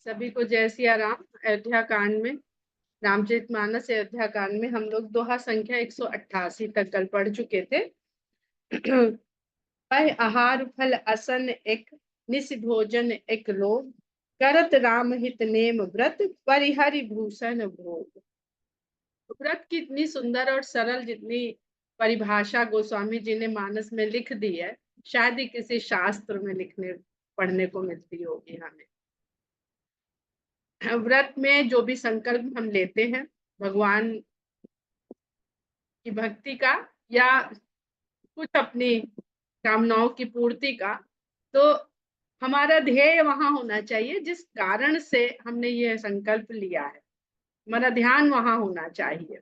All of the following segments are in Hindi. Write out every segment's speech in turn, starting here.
सभी को जय सिया राम। अयोध्या कांड में, रामचरितमानस अयोध्या कांड में हम लोग दोहा संख्या 188 तक कल पढ़ चुके थे। पै आहार फल असन एक, निस भोजन एक लोग, करत राम हित नेम व्रत, परिहरि भूषण भोग। व्रत की इतनी सुंदर और सरल जितनी परिभाषा गोस्वामी जी ने मानस में लिख दी है, शायद ही किसी शास्त्र में लिखने पढ़ने को मिलती होगी हमें। व्रत में जो भी संकल्प हम लेते हैं भगवान की भक्ति का या कुछ अपनी कामनाओं की पूर्ति का, तो हमारा ध्येय वहां होना चाहिए जिस कारण से हमने ये संकल्प लिया है। हमारा ध्यान वहां होना चाहिए।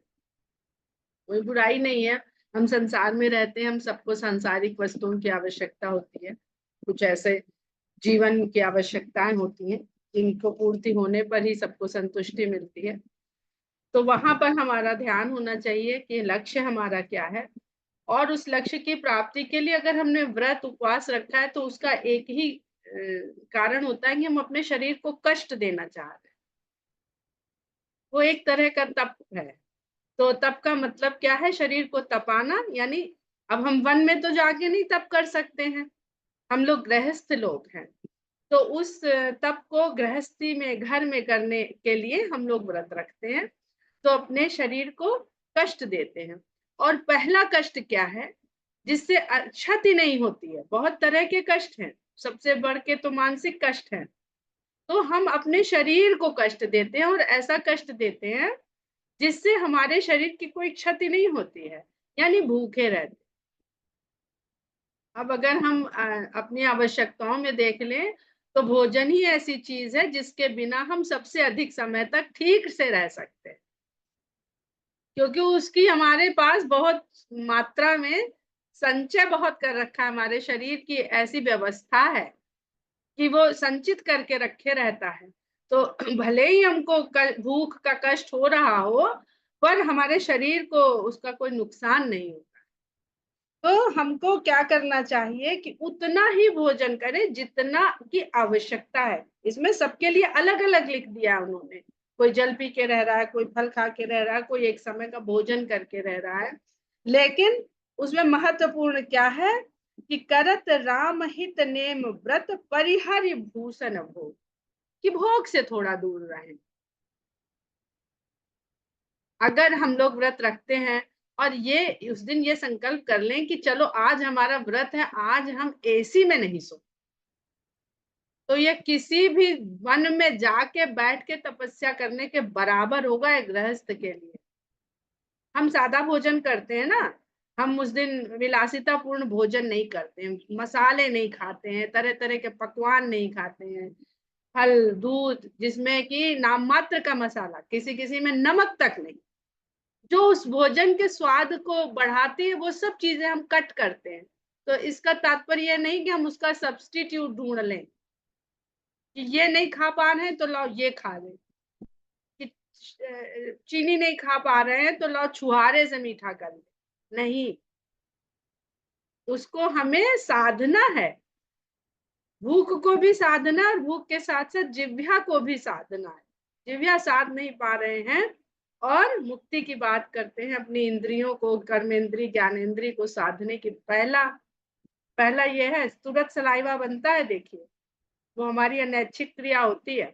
कोई बुराई नहीं है, हम संसार में रहते हैं, हम सबको सांसारिक वस्तुओं की आवश्यकता होती है, कुछ ऐसे जीवन की आवश्यकताएं होती हैं जिनको पूर्ति होने पर ही सबको संतुष्टि मिलती है। तो वहां पर हमारा ध्यान होना चाहिए कि लक्ष्य हमारा क्या है, और उस लक्ष्य की प्राप्ति के लिए अगर हमने व्रत उपवास रखा है तो उसका एक ही कारण होता है कि हम अपने शरीर को कष्ट देना चाह रहे हैं। वो एक तरह का तप है। तो तप का मतलब क्या है? शरीर को तपाना। यानी अब हम वन में तो जाके नहीं तप कर सकते हैं, हम लोग गृहस्थ लोग हैं, तो उस तप को गृहस्थी में घर में करने के लिए हम लोग व्रत रखते हैं, तो अपने शरीर को कष्ट देते हैं। और पहला कष्ट क्या है? जिससे क्षति नहीं होती है। बहुत तरह के कष्ट हैं, सबसे बढ़ के तो मानसिक कष्ट है। तो हम अपने शरीर को कष्ट देते हैं, और ऐसा कष्ट देते हैं जिससे हमारे शरीर की कोई क्षति नहीं होती है, यानी भूखे रहते। अब अगर हम अपनी आवश्यकताओं में देख लें तो भोजन ही ऐसी चीज है जिसके बिना हम सबसे अधिक समय तक ठीक से रह सकते हैं, क्योंकि उसकी हमारे पास बहुत मात्रा में संचय बहुत कर रखा है। हमारे शरीर की ऐसी व्यवस्था है कि वो संचित करके रखे रहता है। तो भले ही हमको भूख का कष्ट हो रहा हो, पर हमारे शरीर को उसका कोई नुकसान नहीं होता। तो हमको क्या करना चाहिए कि उतना ही भोजन करें जितना की आवश्यकता है। इसमें सबके लिए अलग अलग लिख दिया उन्होंने। कोई जल पी के रह रहा है, कोई फल खा के रह रहा है, कोई एक समय का भोजन करके रह रहा है। लेकिन उसमें महत्वपूर्ण क्या है कि करत राम हित नेम व्रत, परिहरि भूषण भोग, कि भोग से थोड़ा दूर रहें। अगर हम लोग व्रत रखते हैं और ये उस दिन ये संकल्प कर लें कि चलो आज हमारा व्रत है, आज हम एसी में नहीं सो, तो ये किसी भी वन में जाके बैठ के तपस्या करने के बराबर होगा एक गृहस्थ के लिए। हम सादा भोजन करते हैं ना, हम उस दिन विलासिता पूर्ण भोजन नहीं करते हैं, मसाले नहीं खाते हैं, तरह तरह के पकवान नहीं खाते हैं, फल दूध जिसमें कि नाम मात्र का मसाला, किसी किसी में नमक तक नहीं, जो उस भोजन के स्वाद को बढ़ाती है वो सब चीजें हम कट करते हैं। तो इसका तात्पर्य यह नहीं कि हम उसका सब्स्टिट्यूट ढूंढ लें कि ये नहीं खा पा रहे हैं तो लाओ ये खा लें, कि चीनी नहीं खा पा रहे हैं तो लाओ छुहारे से मीठा कर लें। नहीं, उसको हमें साधना है। भूख को भी साधना, और भूख के साथ साथ जिह्वा को भी साधना है। जिह्वा साध नहीं पा रहे हैं और मुक्ति की बात करते हैं, अपनी इंद्रियों को, कर्मेंद्री ज्ञानेंद्री को साधने की पहला पहला ये है। तुरंत सलाइवा बनता है, देखिए, वो हमारी अनैच्छिक क्रिया होती है।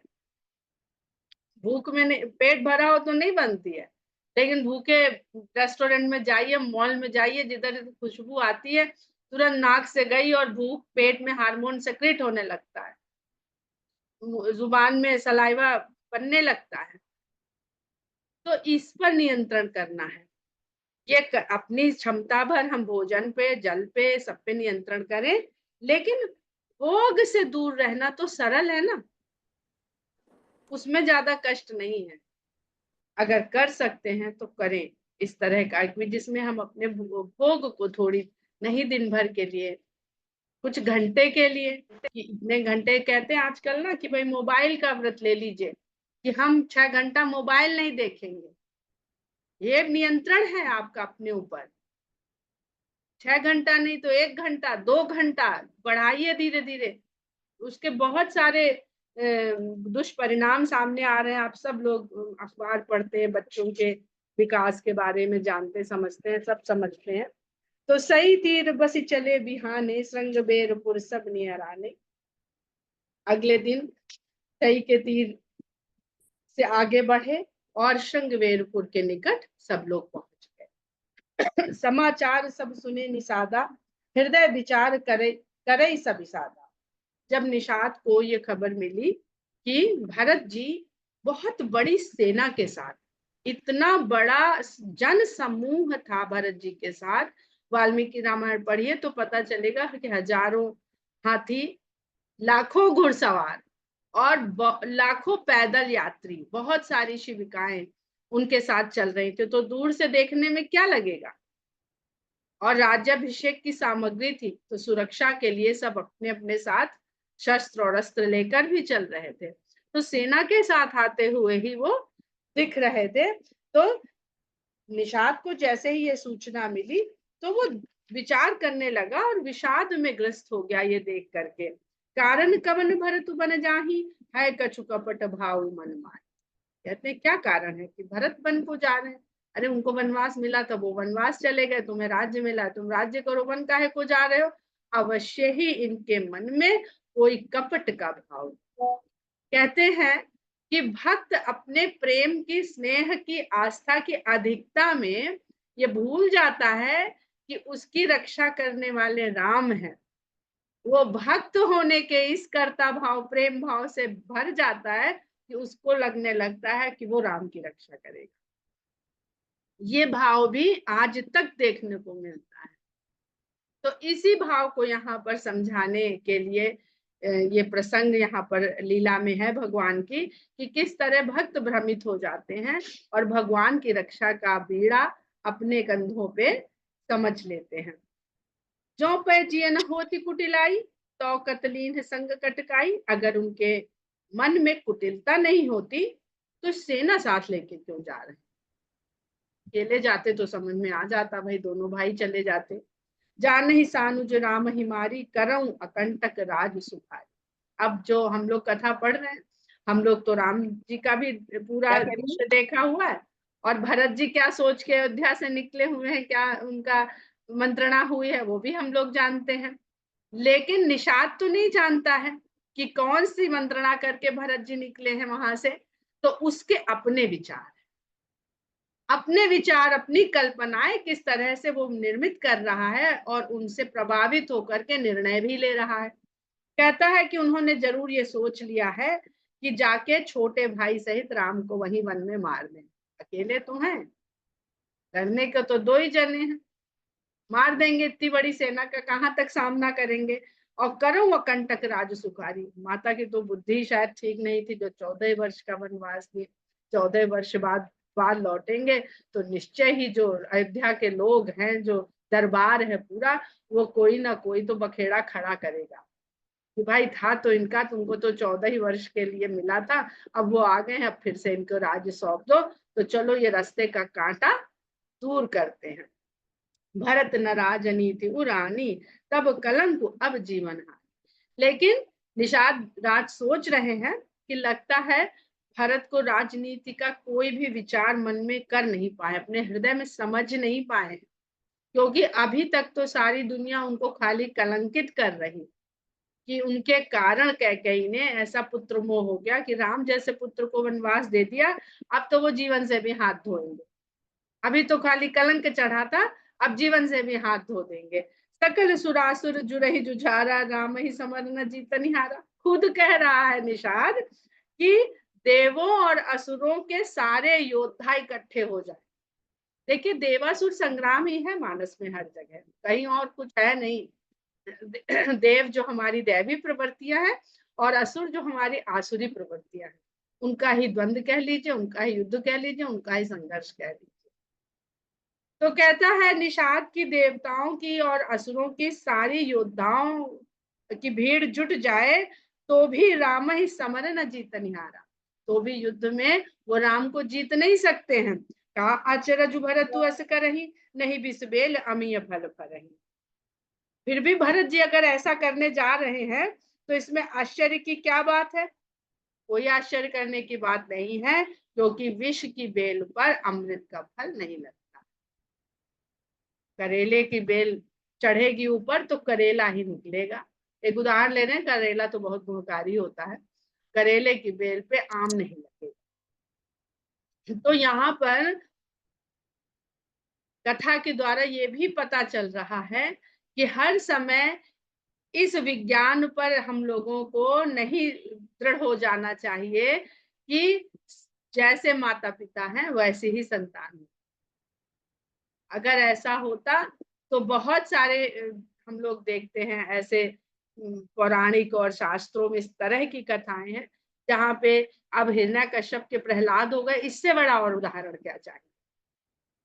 भूख में नहीं, पेट भरा हो तो नहीं बनती है, लेकिन भूखे रेस्टोरेंट में जाइए, मॉल में जाइए, जिधर खुशबू आती है तुरंत नाक से गई और भूख, पेट में हार्मोन सेक्रेट होने लगता है, जुबान में सलाइवा बनने लगता है। तो इस पर नियंत्रण करना है। ये अपनी क्षमता भर हम भोजन पे, जल पे, सब पे नियंत्रण करें, लेकिन भोग से दूर रहना तो सरल है ना, उसमें ज्यादा कष्ट नहीं है। अगर कर सकते हैं तो करें इस तरह का, जिसमें हम अपने भोग को थोड़ी, नहीं दिन भर के लिए, कुछ घंटे के लिए, इतने घंटे कहते हैं आजकल ना कि भाई मोबाइल का व्रत ले लीजिए कि हम 6 घंटा मोबाइल नहीं देखेंगे। ये नियंत्रण है आपका अपने ऊपर। 6 घंटा नहीं तो 1 घंटा, 2 घंटा बढ़ाइए धीरे धीरे। उसके बहुत सारे दुष्परिणाम सामने आ रहे हैं। आप सब लोग अखबार पढ़ते हैं, बच्चों के विकास के बारे में जानते समझते हैं, सब समझते हैं। तो सही तीर बस चले बिहाने, श्रृंग बेरपुर सब निहराने। अगले दिन सही के तीर से आगे बढ़े और श्रृंगवेरपुर के निकट सब लोग पहुंच गए। समाचार सब सुने निषादा, हृदय विचार करे करे सब इसादा। जब निषाद को ये खबर मिली कि भरत जी बहुत बड़ी सेना के साथ, इतना बड़ा जन समूह था भरत जी के साथ। वाल्मीकि रामायण पढ़िए तो पता चलेगा कि हजारों हाथी, लाखों घुड़सवार और लाखों पैदल यात्री, बहुत सारी शिविकाएं उनके साथ चल रही थी। तो दूर से देखने में क्या लगेगा। और राज्याभिषेक की सामग्री थी, तो सुरक्षा के लिए सब अपने अपने साथ शस्त्र और अस्त्र लेकर भी चल रहे थे। तो सेना के साथ आते हुए ही वो दिख रहे थे। तो निषाद को जैसे ही ये सूचना मिली तो वो विचार करने लगा और विषाद में ग्रस्त हो गया ये देख करके। कारण कवन भरत बन जाही, है कछु कपट भाव मन माय। कहते हैं क्या कारण है कि भरत बन को जा रहे हैं। अरे उनको वनवास मिला तब वो वनवास चले गए, तुम्हें राज्य मिला तुम राज्य करो, वन काहे को जा रहे हो। अवश्य ही इनके मन में कोई कपट का भाव। कहते हैं कि भक्त अपने प्रेम की, स्नेह की, आस्था की अधिकता में ये भूल जाता है कि उसकी रक्षा करने वाले राम है। वो भक्त होने के इस कर्ता भाव, प्रेम भाव से भर जाता है कि उसको लगने लगता है कि वो राम की रक्षा करेगा। ये भाव भी आज तक देखने को मिलता है। तो इसी भाव को यहाँ पर समझाने के लिए ये प्रसंग यहाँ पर लीला में है भगवान की, कि किस तरह भक्त भ्रमित हो जाते हैं और भगवान की रक्षा का बीड़ा अपने कंधों पे समझ लेते हैं। जो पे जियन होती कुटिलाई, तो कतलीन संग कटकाई। अगर उनके मन में कुटिलता नहीं होती तो सेना साथ लेके क्यों जा रहे हैं। अकेले जाते तो समझ में आ जाता, भाई दोनों भाई चले जाते। जान ही सानुज राम हिमारी, करऊं अकंटक राज सुखारी। अब जो हम लोग कथा पढ़ रहे हैं, हम लोग तो राम जी का भी पूरा दृश्य देखा हुआ है, और भरत जी क्या सोच के अयोध्या से निकले हुए हैं, क्या उनका मंत्रणा हुई है, वो भी हम लोग जानते हैं। लेकिन निषाद तो नहीं जानता है कि कौन सी मंत्रणा करके भरत जी निकले हैं वहां से। तो उसके अपने विचार, अपने विचार, अपनी कल्पनाएं किस तरह से वो निर्मित कर रहा है और उनसे प्रभावित होकर के निर्णय भी ले रहा है। कहता है कि उन्होंने जरूर ये सोच लिया है कि जाके छोटे भाई सहित राम को वहीं वन में मार दें। अकेले तो हैं, करने के तो दो ही जने हैं, मार देंगे, इतनी बड़ी सेना का कहां तक सामना करेंगे। और करो वो कंटक राज सुखारी। माता की तो बुद्धि शायद ठीक नहीं थी, जो 14 वर्ष का वनवास दिए, 14 वर्ष बाद लौटेंगे तो निश्चय ही जो अयोध्या के लोग हैं, जो दरबार है पूरा, वो कोई ना कोई तो बखेड़ा खड़ा करेगा कि भाई था तो इनका, तुमको तो 14 ही वर्ष के लिए मिला था, अब वो आ गए हैं, अब फिर से इनको राज्य सौंप दो, तो चलो ये रास्ते का कांटा दूर करते हैं। भरत न राजनीति उरानी, तब कलंक अब जीवन हानि। लेकिन निषाद राज सोच रहे हैं कि लगता है भरत को राजनीति का कोई भी विचार मन में कर नहीं पाए, अपने हृदय में समझ नहीं पाए, क्योंकि अभी तक तो सारी दुनिया उनको खाली कलंकित कर रही कि उनके कारण कैकेयी ने ऐसा पुत्र मोह हो गया कि राम जैसे पुत्र को वनवास दे दिया, अब तो वो जीवन से भी हाथ धोएंगे। अभी तो खाली कलंक चढ़ा था, अब जीवन से भी हाथ धो देंगे। सकल सुरासुर जुरहि जुझारा, राम ही समर न जीतनिहारा। खुद कह रहा है निषाद कि देवों और असुरों के सारे योद्धा इकट्ठे हो जाए। देखिए देवासुर संग्राम ही है मानस में हर जगह, कहीं और कुछ है नहीं। देव जो हमारी दैवी प्रवृत्तियां हैं और असुर जो हमारी आसुरी प्रवृत्तियां हैं, उनका ही द्वंद्व कह लीजिए, उनका ही युद्ध कह लीजिए, उनका ही संघर्ष कह लीजिए। तो कहता है निषाद की देवताओं की और असुरों की सारी योद्धाओं की भीड़ जुट जाए तो भी राम ही समर न जीत निहारा। तो भी युद्ध में वो राम को जीत नहीं सकते हैं। कहा अचरज भरत अस करही, नहीं बिसबेल अमीय फल फरही। फिर भी भरत जी अगर ऐसा करने जा रहे हैं तो इसमें आश्चर्य की क्या बात है? कोई आश्चर्य करने की बात नहीं है, क्योंकि विष की बेल पर अमृत का फल नहीं लगता। करेले की बेल चढ़ेगी ऊपर तो करेला ही निकलेगा। एक उदाहरण ले रहे हैं, करेला तो बहुत गुणकारी होता है, करेले की बेल पे आम नहीं लगेगा। तो यहाँ पर कथा के द्वारा ये भी पता चल रहा है कि हर समय इस विज्ञान पर हम लोगों को नहीं दृढ़ हो जाना चाहिए कि जैसे माता पिता हैं वैसे ही संतान है। अगर ऐसा होता तो बहुत सारे हम लोग देखते हैं ऐसे पौराणिक और शास्त्रों में इस तरह की कथाएं हैं जहाँ पे अब हिरण्यकश्यप के प्रहलाद हो गए, इससे बड़ा और उदाहरण क्या चाहिए।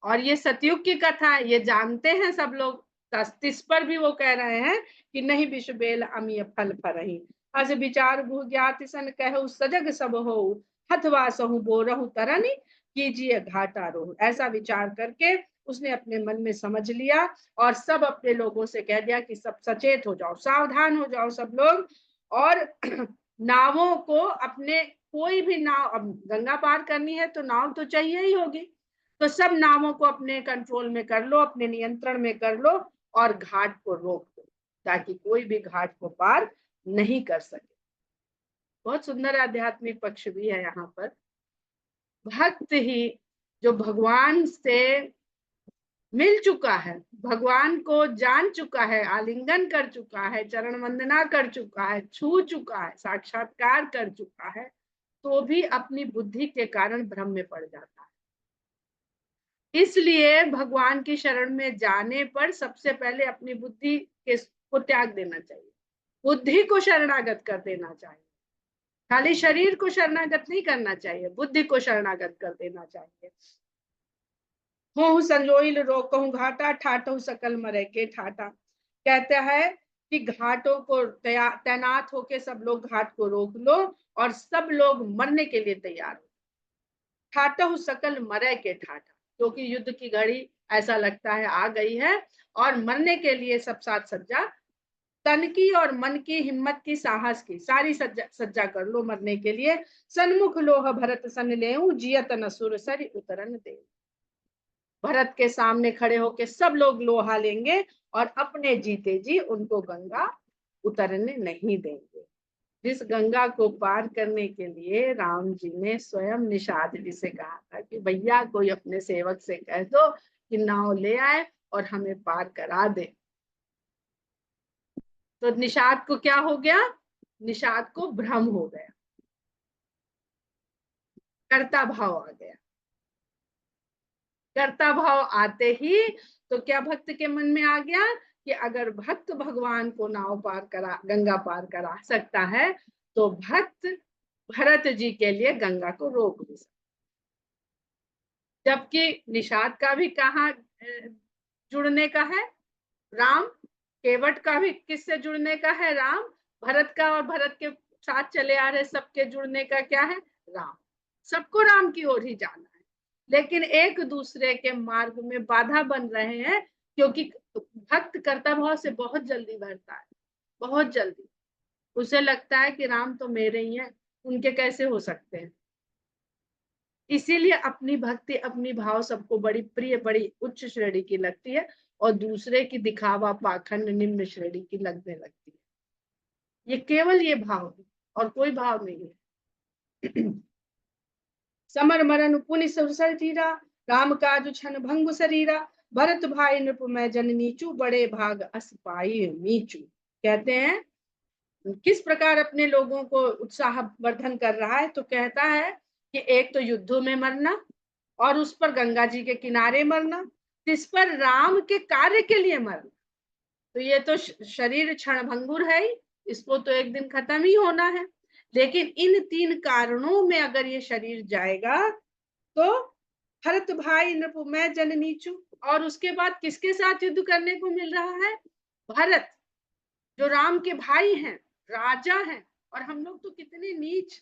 और ये सतयुग की कथा है, ये जानते हैं सब लोग। 33 पर भी वो कह रहे हैं कि नहीं विष बेल अमीय फल फरही, अस विचार भू ज्ञाति सन कहु सजग सब हो, हथवा सहु बोरहु तरनी कीजिए घाटा रोह। ऐसा विचार करके उसने अपने मन में समझ लिया और सब अपने लोगों से कह दिया कि सब सचेत हो जाओ, सावधान हो जाओ सब लोग। और नावों को अपने, कोई भी नाव, अब गंगा पार करनी है तो नाव तो चाहिए ही होगी, तो सब नावों को अपने कंट्रोल में कर लो, अपने नियंत्रण में कर लो और घाट को रोक दो ताकि कोई भी घाट को पार नहीं कर सके। बहुत सुंदर आध्यात्मिक पक्ष भी है यहाँ पर। भक्त ही जो भगवान से मिल चुका है, भगवान को जान चुका है, आलिंगन कर चुका है, चरण वंदना कर चुका है, छू चुका है, साक्षात्कार कर चुका है, तो भी अपनी बुद्धि के कारण भ्रम में पड़ जाता है। इसलिए भगवान की शरण में जाने पर सबसे पहले अपनी बुद्धि को त्याग देना चाहिए, बुद्धि को शरणागत कर देना चाहिए। खाली शरीर को शरणागत नहीं करना चाहिए, बुद्धि को शरणागत कर देना चाहिए। हो संजोइल रोकहु घाटा, ठाटहु सकल मरे के ठाटा। कहता है कि घाटों को तैनात होके सब लोग घाट को रोक लो और सब लोग मरने के लिए तैयार हो। ठाटहु सकल मरे के ठाटा, क्योंकि युद्ध की घड़ी ऐसा लगता है आ गई है और मरने के लिए सब साथ सज्जा, तन की और मन की, हिम्मत की, साहस की सारी सज्जा कर लो मरने के लिए। सन्मुख लोह भरत सन लेऊ, जियत न सुर सरि उतरन दे। भरत के सामने खड़े होके सब लोग लोहा लेंगे और अपने जीते जी उनको गंगा उतरने नहीं देंगे। जिस गंगा को पार करने के लिए राम जी ने स्वयं निषाद जी से कहा था कि भैया कोई अपने सेवक से कह दो कि नाव ले आए और हमें पार करा दे। तो निषाद को क्या हो गया? निषाद को भ्रम हो गया, कर्ता भाव आ गया। कर्ता भाव आते ही तो क्या भक्त के मन में आ गया कि अगर भक्त भगवान को नाव पार करा, गंगा पार करा सकता है, तो भक्त भरत जी के लिए गंगा को रोक भी सकता। जबकि निषाद का भी कहाँ जुड़ने का है? राम। केवट का भी किससे जुड़ने का है? राम। भरत का और भरत के साथ चले आ रहे सबके जुड़ने का क्या है? राम। सबको राम की ओर ही जाना है, लेकिन एक दूसरे के मार्ग में बाधा बन रहे हैं, क्योंकि भक्त कर्ता भाव से बहुत जल्दी भरता है, बहुत जल्दी। उसे लगता है कि राम तो मेरे ही हैं, उनके कैसे हो सकते हैं। इसीलिए अपनी भक्ति, अपनी भाव सबको बड़ी प्रिय, बड़ी उच्च श्रेणी की लगती है और दूसरे की दिखावा, पाखंड, निम्न श्रेणी की लगने लगती है। ये केवल ये भाव है और कोई भाव नहीं है। समर मरन पुनि सुरसर धीरा, राम काज छन भंगु शरीरा, भरत भाई नृप मैं जन नीचू, बड़े भाग अस पाई मीचू। कहते हैं किस प्रकार अपने लोगों को उत्साह वर्धन कर रहा है, तो कहता है कि एक तो युद्धों में मरना और उस पर गंगा जी के किनारे मरना, इस पर राम के कार्य के लिए मरना। तो ये तो शरीर क्षणभंगुर है ही, इसको तो एक दिन खत्म ही होना है। लेकिन इन 3 कारणों में अगर ये शरीर जाएगा तो भरत भाई नृप मैं जन नीचू, और उसके बाद किसके साथ युद्ध करने को मिल रहा है? भरत, जो राम के भाई हैं, राजा हैं, और हम लोग तो कितने नीच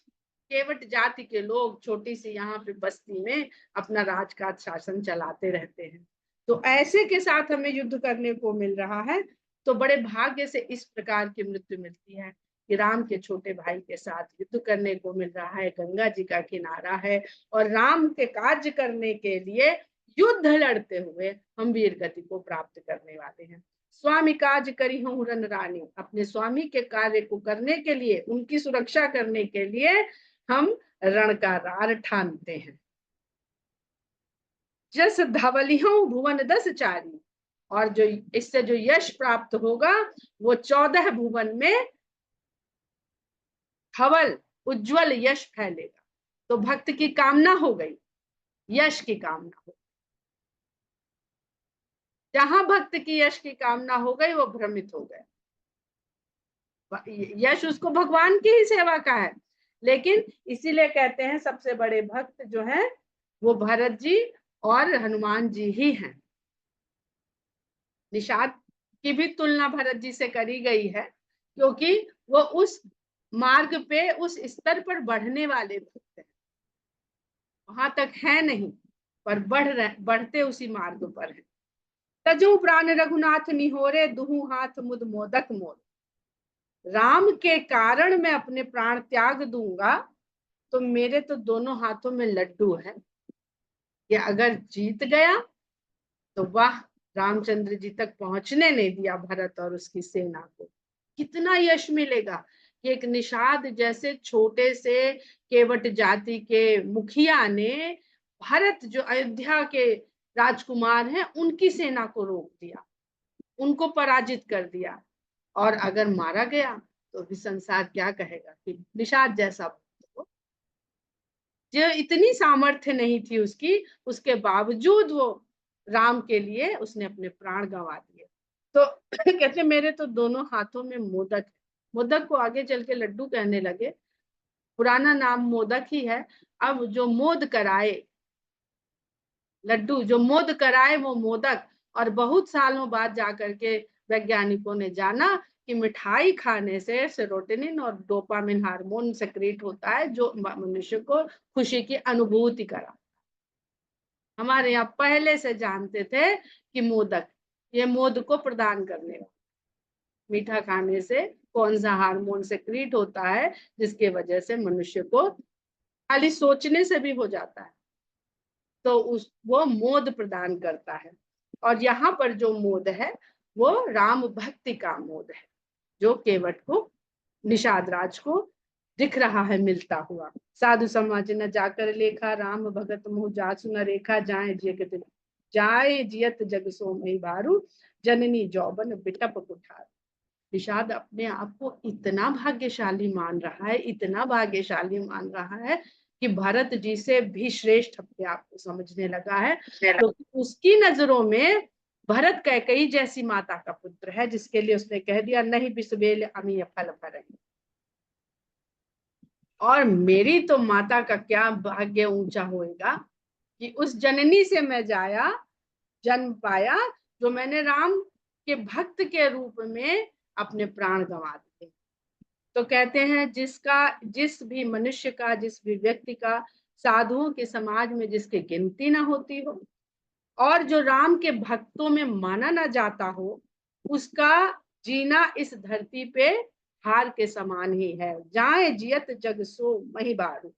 केवट जाति के लोग, छोटी सी यहाँ पे बस्ती में अपना राजकाज शासन चलाते रहते हैं। तो ऐसे के साथ हमें युद्ध करने को मिल रहा है, तो बड़े भाग्य से इस प्रकार की मृत्यु मिलती है। कि राम के छोटे भाई के साथ युद्ध करने को मिल रहा है, गंगा जी का किनारा है और राम के कार्य करने के लिए युद्ध लड़ते हुए हम वीर गति को प्राप्त करने वाले हैं। स्वामी काज करी हूँ रन रानी, अपने स्वामी के कार्य को करने के लिए, उनकी सुरक्षा करने के लिए हम रण का रार ठानते हैं। जस धवलियों भुवन 10 चारी, और जो इससे जो यश प्राप्त होगा वो 14 भुवन में धवल उज्जवल यश फैलेगा। तो भक्त की कामना हो गई, यश की कामना हो, जहां भक्त की यश की कामना हो गई वो भ्रमित हो गए। यश उसको भगवान की ही सेवा का है, लेकिन इसीलिए कहते हैं सबसे बड़े भक्त जो है वो भरत जी और हनुमान जी ही हैं। निषाद की भी तुलना भरत जी से करी गई है, क्योंकि वो उस मार्ग पे, उस स्तर पर बढ़ने वाले भक्त हैं। वहां तक है नहीं, पर बढ़ते उसी मार्ग पर है। तजु प्राण रघुनाथ निहोरे, दुहु हाथ मुद मोदक मोर। राम के कारण मैं अपने प्राण त्याग दूंगा, तो मेरे तो दोनों हाथों में लड्डू है। कि अगर जीत गया तो वाह, रामचंद्र जी तक पहुंचने नहीं दिया भरत और उसकी सेना को, कितना यश मिलेगा कि एक निषाद जैसे छोटे से केवट जाति के मुखिया ने भरत जो अयोध्या के राजकुमार हैं उनकी सेना को रोक दिया, उनको पराजित कर दिया। और अगर मारा गया तो भी संसार क्या कहेगा कि निषाद जैसा, जो इतनी सामर्थ्य नहीं थी उसकी, उसके बावजूद वो राम के लिए उसने अपने प्राण गंवा दिए। तो कहते मेरे तो दोनों हाथों में मोदक है। मोदक को आगे चल के लड्डू कहने लगे, पुराना नाम मोदक ही है। अब जो मोद कराए, लड्डू जो मोद कराए वो मोदक। और बहुत सालों बाद जाकर के वैज्ञानिकों ने जाना कि मिठाई खाने से सेरोटोनिन और डोपामिन हार्मोन सेक्रेट होता है, जो मनुष्य को खुशी की अनुभूति करा। हमारे यहाँ पहले से जानते थे कि मोदक, ये मोद को प्रदान करने वाला, मीठा खाने से कौन सा हार्मोन सेक्रेट होता है जिसके वजह से मनुष्य को खाली सोचने से भी हो जाता है, तो वो मोद प्रदान करता है। और यहाँ पर जो मोद है वो राम भक्ति का मोद है, जो केवट को, निषाद राज को दिख रहा है मिलता हुआ। साधु समाज न जाकर लेखा, राम भगत मुँह जासु न रेखा, जाए जियत जग सो मही बारू, जननी जौबन बिटप कुठार। निषाद अपने आप को इतना भाग्यशाली मान रहा है, इतना भाग्यशाली मान रहा है कि भरत जी से भी श्रेष्ठ अपने आप को समझने लगा है। तो उसकी नजरों में भरत कैकेयी जैसी माता का पुत्र है, जिसके लिए उसने कह दिया नहीं बिसबेल अमी फल फर। और मेरी तो माता का क्या भाग्य ऊंचा होएगा कि उस जननी से मैं जाया, जन्म पाया, जो मैंने राम के भक्त के रूप में अपने प्राण गंवा दिए। तो कहते हैं जिस भी मनुष्य का, जिस भी व्यक्ति का साधुओं के समाज में जिसकी गिनती ना होती हो और जो राम के भक्तों में माना ना जाता हो, उसका जीना इस धरती पे हार के समान ही है। जाए जियत जग सो मही बारू,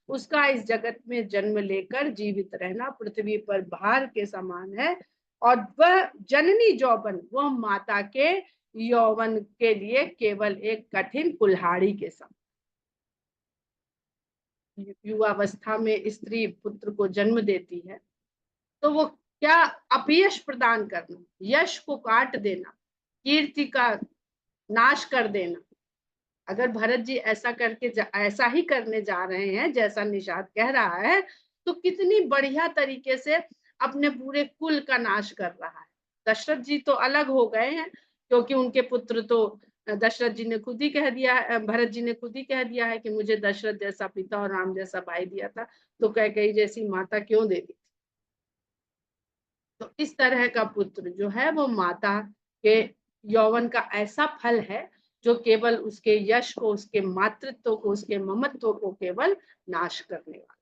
उसका इस जगत में जन्म लेकर जीवित रहना पृथ्वी पर भार के समान है। और वह जननी जौबन, वह माता के यौवन के लिए केवल एक कठिन कुल्हाड़ी के समान। युवावस्था में स्त्री पुत्र को जन्म देती है तो वो क्या अपयश प्रदान करना, यश को काट देना, कीर्ति का नाश कर देना। अगर भरत जी ऐसा करके ऐसा ही करने जा रहे हैं जैसा निषाद कह रहा है, तो कितनी बढ़िया तरीके से अपने पूरे कुल का नाश कर रहा है। दशरथ जी तो अलग हो गए हैं, क्योंकि उनके पुत्र तो दशरथ जी ने खुद ही कह दिया है, भरत जी ने खुद ही कह दिया है कि मुझे दशरथ जैसा पिता और राम जैसा भाई दिया था, तो कैकेयी जैसी माता क्यों दे दी। तो इस तरह का पुत्र जो है वो माता के यौवन का ऐसा फल है जो केवल उसके यश को, उसके मातृत्व को, उसके ममत्व को केवल नाश करने वाला।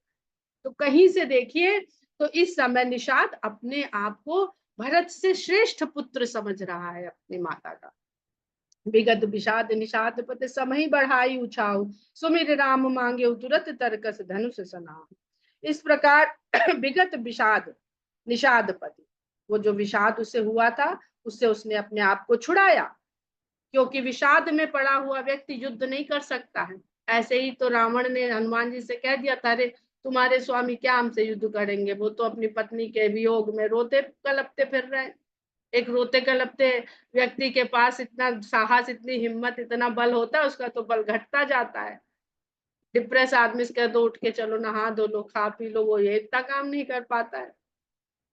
तो कहीं से देखिए तो इस समय निषाद अपने आप को भरत से श्रेष्ठ पुत्र समझ रहा है अपनी माता का। विगत विषाद निषाद पत समहि बढ़ाई उछाऊ, सुमिर राम मांगे तुरत तरकस धनुष सनाऊ। इस प्रकार विगत विषाद निषाद पति, वो जो विषाद उसे हुआ था उससे उसने अपने आप को छुड़ाया, क्योंकि विषाद में पड़ा हुआ व्यक्ति युद्ध नहीं कर सकता है। ऐसे ही तो रावण ने हनुमान जी से कह दिया था, अरे तुम्हारे स्वामी क्या हमसे युद्ध करेंगे, वो तो अपनी पत्नी के वियोग में रोते कलपते फिर रहे। एक रोते कलपते व्यक्ति के पास इतना साहस, इतनी हिम्मत, इतना बल होता है, उसका तो बल घटता जाता है। डिप्रेस आदमी से कह दो उठ के चलो नहा धो लो खा पी लो, वो ये इतना काम नहीं कर पाता है।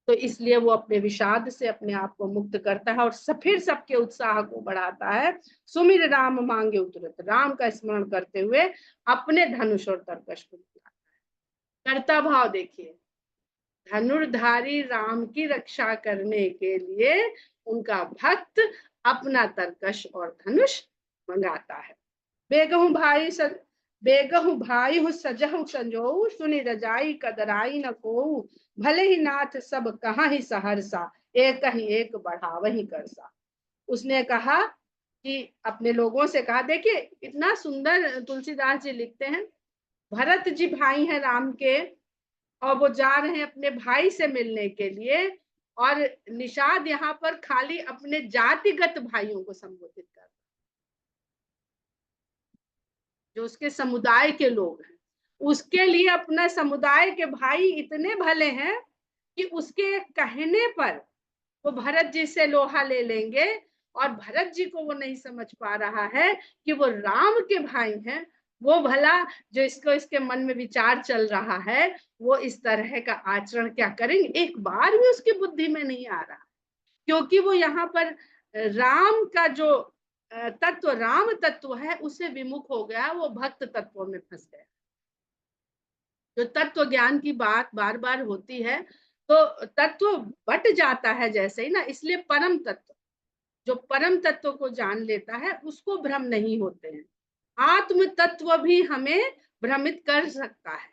तो इसलिए वो अपने विषाद से अपने आप को मुक्त करता है और फिर सबके उत्साह को बढ़ाता है। सुमिर राम मांगे तुरंत, राम का स्मरण करते हुए अपने धनुष और तरकश को दिखाता है। कर्ता भाव देखिए, धनुर्धारी राम की रक्षा करने के लिए उनका भक्त अपना तरकश और धनुष मंगाता है। बेगहु भाई बेगहु भाई हूँ सजहु संजोऊ, सुनि रजाई कदराई न कोऊ, भले ही नाथ सब कहाँ ही सहरसा, एक ही एक बढ़ावही करसा। उसने कहा कि अपने लोगों से कहा, देखिए इतना सुंदर तुलसीदास जी लिखते हैं, भरत जी भाई हैं राम के और वो जा रहे हैं अपने भाई से मिलने के लिए, और निषाद यहाँ पर खाली अपने जातिगत भाइयों को संबोधित कर, जो उसके समुदाय के लोग हैं, उसके लिए अपना समुदाय के भाई इतने भले हैं कि उसके कहने पर वो भरत जी से लोहा ले लेंगे, और भरत जी को वो नहीं समझ पा रहा है कि वो राम के भाई हैं। वो भला जो इसके मन में विचार चल रहा है, वो इस तरह का आचरण क्या करेंगे, एक बार भी उसकी बुद्धि में नहीं आ रहा, क्योंकि वो यहाँ पर राम का जो तत्व, राम तत्व है, उसे विमुख हो गया, वो भक्त तत्वों में फंस गया। जो तत्व ज्ञान की बात बार बार होती है तो तत्व बट जाता है जैसे ही ना, इसलिए परम तत्व, जो परम तत्व को जान लेता है उसको भ्रम नहीं होते हैं। आत्म तत्व भी हमें भ्रमित कर सकता है।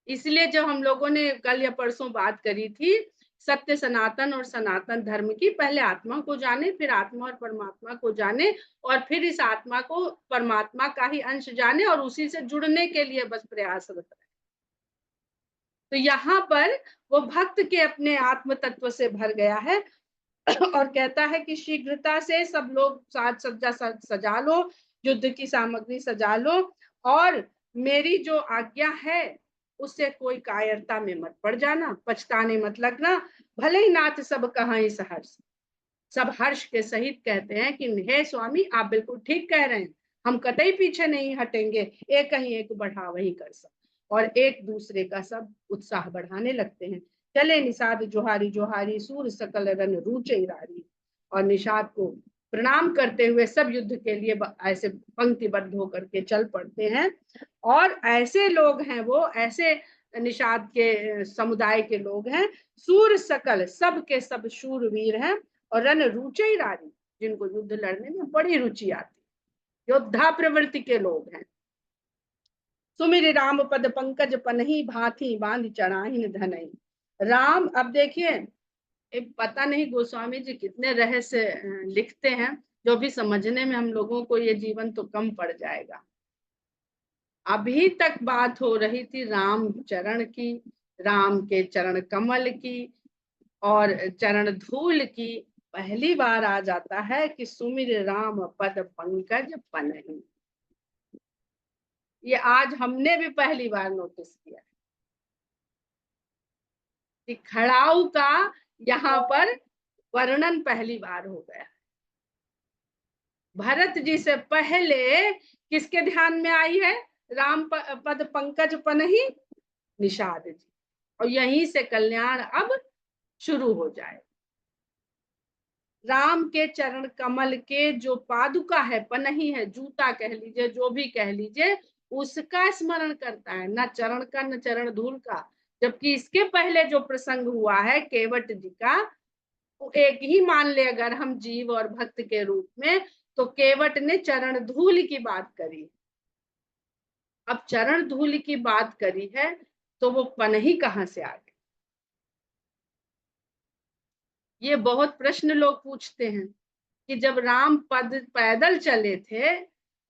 इसलिए जब हम लोगों ने कल या परसों बात करी थी सत्य सनातन और सनातन धर्म की, पहले आत्मा को जाने, फिर आत्मा और परमात्मा को जाने, और फिर इस आत्मा को परमात्मा का ही अंश जाने और उसी से जुड़ने के लिए बस प्रयासरत रहे। तो यहाँ पर वो भक्त के अपने आत्म तत्व से भर गया है और कहता है कि शीघ्रता से सब लोग साज सज्जा सजा लो, युद्ध की सामग्री सजा लो, और मेरी जो आज्ञा है उससे कोई कायरता में मत पड़ जाना, पछताने मत लगना, भले ही नाथ सब कहां इस हर्ष। सब हर्ष के सहित कहते हैं कि हे स्वामी आप बिल्कुल ठीक कह रहे हैं, हम कतई पीछे नहीं हटेंगे, एक ही एक बढ़ा वही कर सब, और एक दूसरे का सब उत्साह बढ़ाने लगते हैं। चले निषाद जोहारी जोहारी, सूर सकल रन रूचे रारी। और निषाद को प्रणाम करते हुए सब युद्ध के लिए ऐसे पंक्तिबद्ध होकर के चल पड़ते हैं। और ऐसे लोग हैं वो, ऐसे निषाद के समुदाय के लोग हैं, सूर सकल, सब के सब शूरवीर हैं, और रन रुचि रारी, जिनको युद्ध लड़ने में बड़ी रुचि आती, योद्धा प्रवृत्ति के लोग हैं। सुमिर राम पद पंकज पनही, भांति बांध चढ़ाइन धनई। राम, अब देखिए पता नहीं गोस्वामी जी कितने रहस्य लिखते हैं, जो भी समझने में हम लोगों को ये जीवन तो कम पड़ जाएगा। अभी तक बात हो रही थी राम चरण की, राम के चरण कमल की और चरण धूल की, पहली बार आ जाता है कि सुमिर राम पद पंकज पनहि। ये आज हमने भी पहली बार नोटिस किया कि खड़ाऊ का यहाँ पर वर्णन पहली बार हो गया। भरत जी से पहले किसके ध्यान में आई है राम पद पंकज पनहि, निषाद जी, और यहीं से कल्याण अब शुरू हो जाए। राम के चरण कमल के जो पादुका है, पनही है, जूता कह लीजिए, जो भी कह लीजिए, उसका स्मरण करता है, न चरण का न चरण धूल का। जबकि इसके पहले जो प्रसंग हुआ है केवट जी का, वो एक ही मान ले अगर हम जीव और भक्त के रूप में, तो केवट ने चरण धूल की बात करी। अब चरण धूल की बात करी है तो वो पनही कहां से आ गई? ये बहुत प्रश्न लोग पूछते हैं कि जब राम पद पैदल चले थे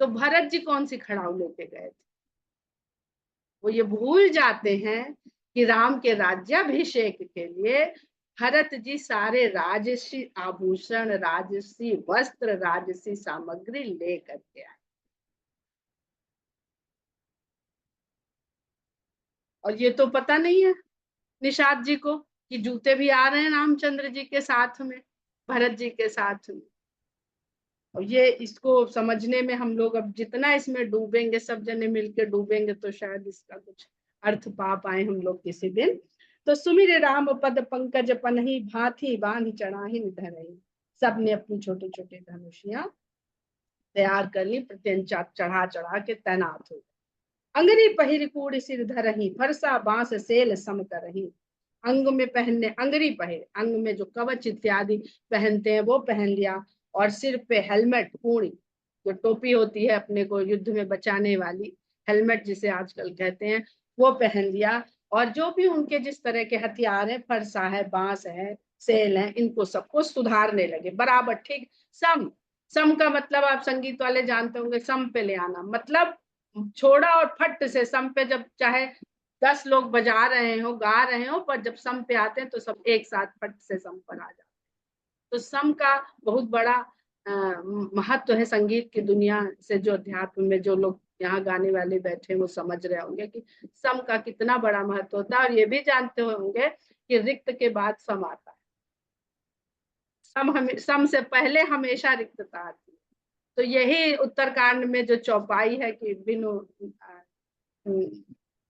तो भरत जी कौन सी खड़ाऊ लेके गए थे। वो ये भूल जाते हैं कि राम के राज्याभिषेक के लिए भरत जी सारे राजसी आभूषण, राजसी वस्त्र, राजसी सामग्री लेकर के आए। और ये तो पता नहीं है निषाद जी को कि जूते भी आ रहे हैं रामचंद्र जी के साथ में, भरत जी के साथ में। और ये इसको समझने में हम लोग अब जितना इसमें डूबेंगे, सब जने मिलके डूबेंगे, तो शायद इसका कुछ अर्थ पा पाए हम लोग किसी दिन। तो सुमिर राम पद पंकज पनहि, भांति बांध चढ़ाहि धरहि। सबने अपनी छोटे छोटे धनुषियां तैयार कर ली, प्रत्यंचा चढ़ा चढ़ा के तैनात हो गए। अंगरी पहिर कूड़ सिर धरहि, फरसा बांस सेल सम करहि। अंग में पहनने, अंगरी पहिर, अंग में जो कवच इत्यादि पहनते हैं वो पहन लिया, और सिर पे हेलमेट, कूड़ी जो टोपी होती है अपने को युद्ध में बचाने वाली, हेलमेट जिसे आजकल कहते हैं, वो पहन लिया। और जो भी उनके जिस तरह के हथियार है, फरसा है, बांस है, सेल है, इनको सबको सुधारने लगे बराबर, ठीक। सम, सम का मतलब आप संगीत वाले जानते होंगे, सम पे ले आना, मतलब छोड़ा और फट से सम पे, जब चाहे 10 लोग बजा रहे हो, गा रहे हो, पर जब सम पे आते हैं तो सब एक साथ फट से सम पर आ जाते हैं। तो सम का बहुत बड़ा महत्व है संगीत की दुनिया से, जो अध्यात्म में जो लोग यहाँ गाने वाले बैठे वो समझ रहे होंगे कि सम का कितना बड़ा महत्व होता है। और ये भी जानते होंगे कि रिक्त के बाद सम आता है, सम से पहले हमेशा रिक्तता आती है। तो यही उत्तरकांड में जो चौपाई है कि बिनु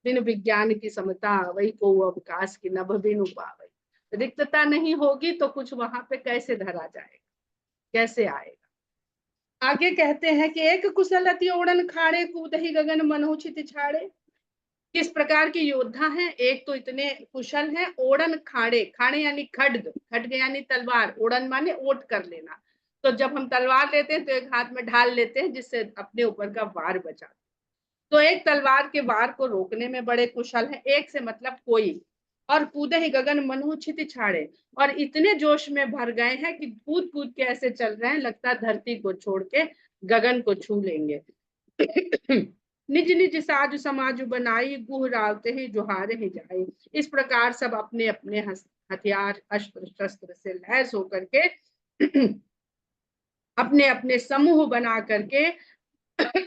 बिनु विज्ञान की समता, वही को अवकाश की नभ बिनु पावई। रिक्तता नहीं होगी तो कुछ वहां पे कैसे धरा जाएगा, कैसे आएगा। आगे कहते हैं कि एक कुशल अति ओड़न खाड़े, कूदहि गगन मनहु छिति छाड़े। किस प्रकार के योद्धा हैं, एक तो इतने कुशल हैं, ओड़न खाड़े, खाड़े यानी खड्ग, खड्ग यानी तलवार, ओड़न माने ओट कर लेना। तो जब हम तलवार लेते हैं तो एक हाथ में ढाल लेते हैं जिससे अपने ऊपर का वार बचा। तो एक तलवार के वार को रोकने में बड़े कुशल हैं, एक से मतलब कोई। और कूदे ही गगन मनहु छिति छाड़े, और इतने जोश में भर गए हैं कि कूद कूद के ऐसे चल रहे हैं, लगता है धरती को छोड़ के गगन को छू लेंगे। निज निज साजु समाजु बनाई, गुह रावते ही जुहारे ही जाए। इस प्रकार सब अपने अपने हथियार, अस्त्र शस्त्र से लैस होकर के अपने अपने समूह बना करके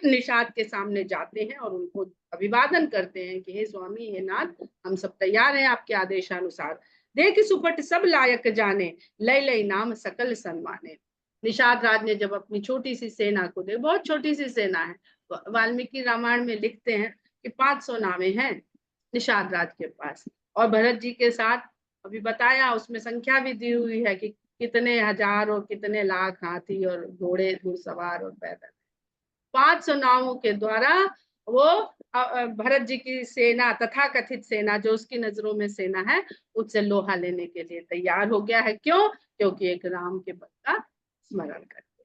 निषाद के सामने जाते हैं और उनको अभिवादन करते हैं कि हे स्वामी, हे नाथ, हम सब तैयार हैं आपके आदेशानुसार। देख सुपट सब लायक जाने, लय लय नाम सकल सन्माने। निषाद राज ने जब अपनी छोटी सी सेना को देख, बहुत छोटी सी सेना है, वाल्मीकि रामायण में लिखते हैं कि 500 नावे हैं निषाद राज के पास, और भरत जी के साथ अभी बताया उसमें संख्या भी दी हुई है कि कितने हजार और कितने लाख हाथी और घोड़े, घुड़सवार और पैदल। 500 नावों के द्वारा वो भरत जी की सेना, तथा कथित सेना जो उसकी नजरों में सेना है, उससे लोहा लेने के लिए तैयार हो गया है। क्यों? क्योंकि एक राम के पद का स्मरण करके।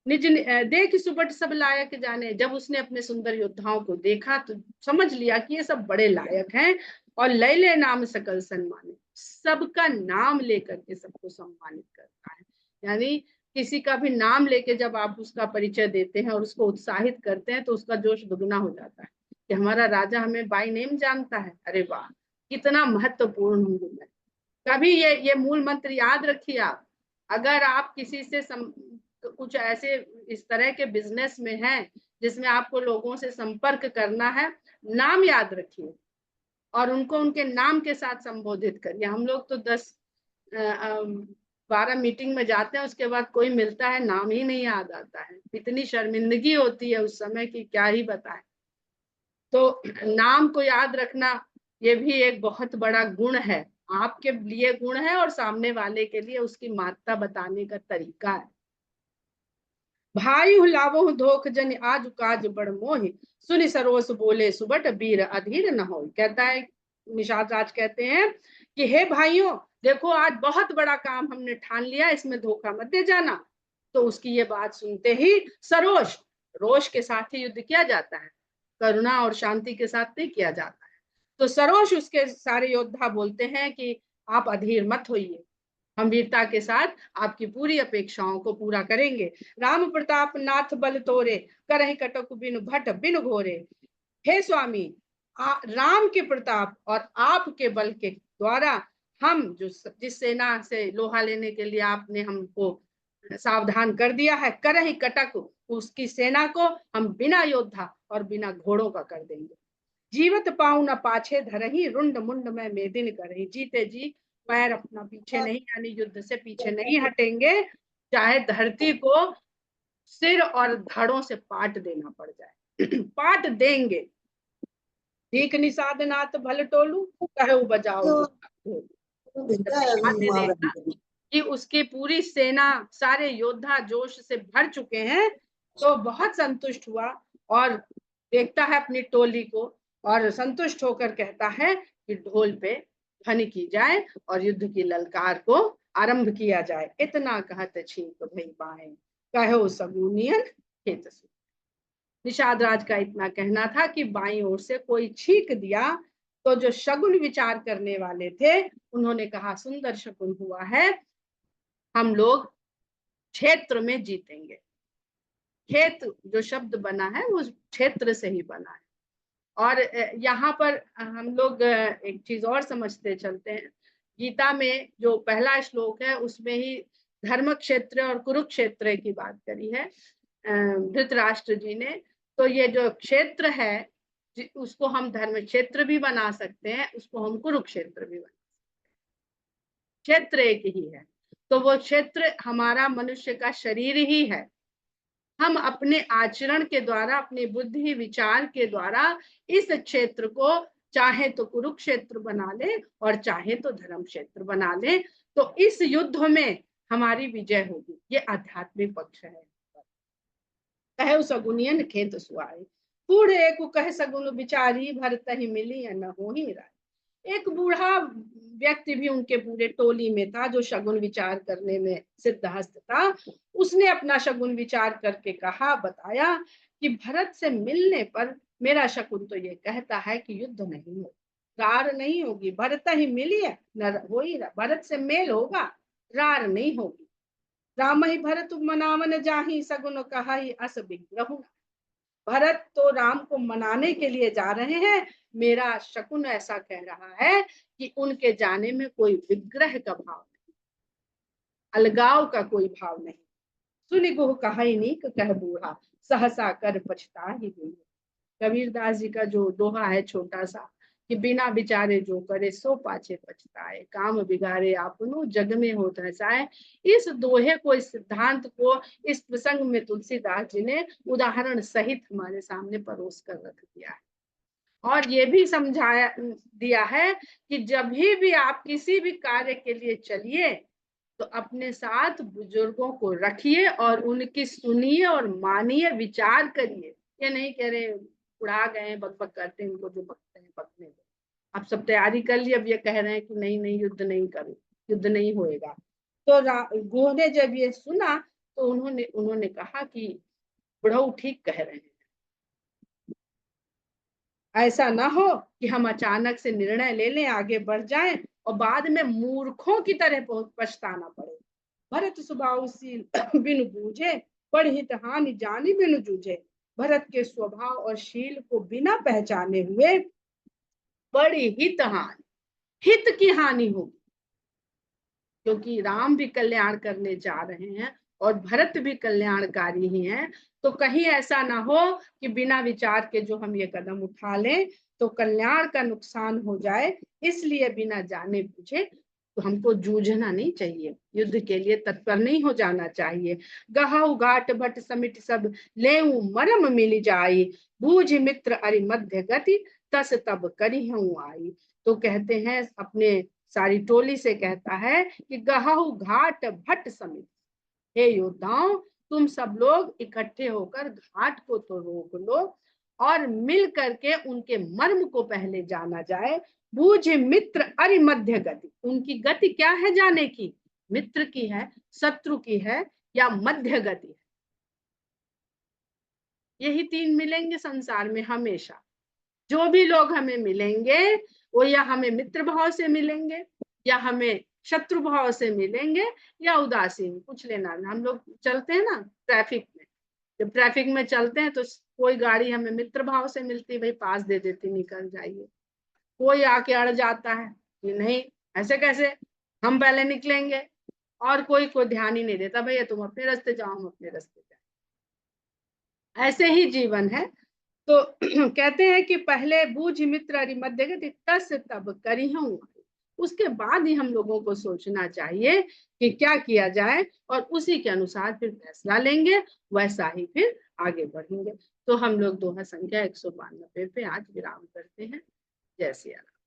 निज देख सुबट सब लायक जाने, जब उसने अपने सुंदर योद्धाओं को देखा तो समझ लिया कि ये सब बड़े लायक हैं। और लय ले नाम सकल सम्मानित, सबका नाम लेकर के सबको सम्मानित करता है। यानी किसी का भी नाम लेके जब आप उसका परिचय देते हैं और उसको उत्साहित करते हैं तो उसका जोश दुगना हो जाता है कि हमारा राजा हमें बाय नेम जानता है। अरे वाह, कितना महत्वपूर्ण हूँ मैं। कभी ये मूल मंत्र याद रखिए आप, अगर आप किसी से कुछ ऐसे इस तरह के बिजनेस में हैं जिसमें आपको लोगों से संपर्क करना है, नाम याद रखिए और उनको उनके नाम के साथ संबोधित करिए। हम लोग तो 10-12 मीटिंग में जाते हैं, उसके बाद कोई मिलता है नाम ही नहीं याद आता है, इतनी शर्मिंदगी होती है उस समय की क्या ही बताएं। तो नाम को याद रखना ये भी एक बहुत बड़ा गुण है, आपके लिए गुण है और सामने वाले के लिए उसकी महत्ता बताने का तरीका है। भाई हुलावो धोख जन आज काज बड़ मोहि, सुनि सरोस बोले सुबट वीर अधीर न हो। कहता है निषाद राज कहते हैं कि हे भाइयों, देखो आज बहुत बड़ा काम हमने ठान लिया, इसमें धोखा मत दे जाना। तो उसकी ये बात सुनते ही सरोष, रोष के साथ ही युद्ध किया जाता है, करुणा और शांति के साथ नहीं किया जाता है। तो सरोष उसके सारे योद्धा बोलते हैं कि आप अधीर मत होइए, हम वीरता के साथ आपकी पूरी अपेक्षाओं को पूरा करेंगे। राम प्रताप नाथ बल तोरे, करहि कटक बिनु भट बिनु घोरे। हे स्वामी, राम के प्रताप और आपके बल के द्वारा हम जिस सेना से लोहा लेने के लिए आपने हमको सावधान कर दिया है, करहि कटक, उसकी सेना को हम बिना योद्धा और बिना घोड़ों का कर देंगे। जीवत पाऊं न पाछे धरही, रुंड मुंड में मेदिन करही। जीते जी पैर अपना पीछे नहीं, यानी युद्ध से पीछे नहीं हटेंगे, चाहे धरती को सिर और धड़ों से पाट देना पड़ जाए। पाट देंगे। ठीक निषाद नाथ भल टोलू, कहो बजाओ। देखा कि उसकी पूरी सेना, सारे योद्धा जोश से भर चुके हैं, तो बहुत संतुष्ट हुआ और देखता है अपनी टोली को और संतुष्ट होकर कहता है कि ढोल पे ध्वनि की जाए और युद्ध की ललकार को आरंभ किया जाए। इतना कहत छींक भई बाएं, कहो सगुनियन खेत सु। निषाद राज का इतना कहना था कि बाईं ओर से कोई छींक दिया तो जो शगुन विचार करने वाले थे उन्होंने कहा सुंदर शगुन हुआ है, हम लोग क्षेत्र में जीतेंगे। खेत जो शब्द बना है वो क्षेत्र से ही बना है। और यहाँ पर हम लोग एक चीज और समझते चलते हैं। गीता में जो पहला श्लोक है उसमें ही धर्म क्षेत्र और कुरुक्षेत्र की बात करी है धृतराष्ट्र जी ने। तो ये जो क्षेत्र है उसको हम धर्म क्षेत्र भी बना सकते हैं, उसको हम कुरुक्षेत्र भी बना सकते हैं। क्षेत्र एक ही है, तो वो क्षेत्र हमारा मनुष्य का शरीर ही है। हम अपने आचरण के द्वारा, अपनी बुद्धि विचार के द्वारा इस क्षेत्र को चाहे तो कुरुक्षेत्र बना ले और चाहे तो धर्म क्षेत्र बना ले, तो इस युद्ध में हमारी विजय होगी। ये आध्यात्मिक पक्ष है। कहे सगुनियन खेत सुआई, बूढ़े को कहे सगुन विचारी, भरत ही मिली या न हो ही राय। एक बूढ़ा व्यक्ति भी उनके पूरे टोली में था जो शगुन विचार करने में सिद्धहस्त था। उसने अपना शगुन विचार करके कहा, बताया कि भरत से मिलने पर मेरा शकुन तो ये कहता है कि युद्ध नहीं हो, रार नहीं होगी। भरत ही मिलिए न हो ही, भरत से मेल होगा, रार नहीं होगी। राम ही भरत मनावन जाही, सगुन कहा ही अस विग्रह। भरत तो राम को मनाने के लिए जा रहे हैं, मेरा शकुन ऐसा कह रहा है कि उनके जाने में कोई विग्रह का भाव नहीं, अलगाव का कोई भाव नहीं। सुनि गुह कहाई नीक कह बूढ़ा, सहसा कर पछता ही गुरु। कबीरदास जी का जो दोहा है छोटा सा, कि बिना विचारे जो करे सो पाछे पछताए, काम बिगाड़े आपनु जग में होत हसाए। इस दोहे को, इस सिद्धांत को इस प्रसंग में तुलसीदास जी ने उदाहरण सहित हमारे सामने परोस कर रख दिया है और ये भी समझाया दिया है कि जब भी आप किसी भी कार्य के लिए चलिए तो अपने साथ बुजुर्गों को रखिए और उनकी सुनिए और मानिए, विचार करिए। ये नहीं कह रहे उड़ा गए बक बक करते हैं, उनको जो बकते हैं बकने दो, आप सब तैयारी कर लिए, अब ये कह रहे हैं कि नहीं नहीं युद्ध नहीं करो, युद्ध नहीं होएगा। तो गोह ने जब ये सुना तो उन्होंने कहा कि बुढ़ऊ ठीक कह रहे हैं, ऐसा ना हो कि हम अचानक से निर्णय ले लें, आगे बढ़ जाएं और बाद में मूर्खों की तरह पछताना पड़े। भरत सुबाउशील बिनु बूझे, बड़हित हानि जानी बिनु जूझे। भरत के स्वभाव और शील को बिना पहचाने हुए बड़ी हित हानि, हित की हानि होगी, क्योंकि राम भी कल्याण करने जा रहे हैं और भरत भी कल्याणकारी ही हैं। तो कहीं ऐसा ना हो कि बिना विचार के जो हम ये कदम उठा लें तो कल्याण का नुकसान हो जाए, इसलिए बिना जाने बूझे तो हमको जूझना नहीं चाहिए, युद्ध के लिए तत्पर नहीं हो जाना चाहिए। गहाउ घाट भट समिट सब, लेऊ मरम मिल जाई, बूझ मित्र अरि मध्य गति, तस तब करी हूँ आई। तो कहते हैं अपने सारी टोली से कहता है कि गहाउ घाट भट समित, हे योद्धाओं तुम सब लोग इकट्ठे होकर घाट को तो रोक लो और मिल करके उनके मर्म को पहले जाना जाए। बूझ मित्र अरि मध्य गति, उनकी गति क्या है जाने की, मित्र की है, शत्रु की है या मध्य गति है। यही तीन मिलेंगे संसार में हमेशा। जो भी लोग हमें मिलेंगे वो या हमें मित्र भाव से मिलेंगे या हमें शत्रु भाव से मिलेंगे या उदासीन, कुछ लेना नहीं। हम लोग चलते हैं ना ट्रैफिक में, जब ट्रैफिक में चलते हैं तो कोई गाड़ी हमें मित्र भाव से मिलती है, भाई पास दे देती, निकल जाइए। कोई आके अड़ जाता है कि नहीं ऐसे कैसे, हम पहले निकलेंगे, और कोई ध्यान ही नहीं देता, भैया तुम अपने रास्ते जाओ, हम अपने रास्ते जाए। ऐसे ही जीवन है। तो कहते हैं कि पहले बूझ मित्र अरि मध्य गति तस् तब करिहूं, उसके बाद ही हम लोगों को सोचना चाहिए कि क्या किया जाए, और उसी के अनुसार फिर फैसला लेंगे, वैसा ही फिर आगे बढ़ेंगे। तो हम लोग दोहा संख्या 192 पे आज विराम करते हैं। जय सिया राम।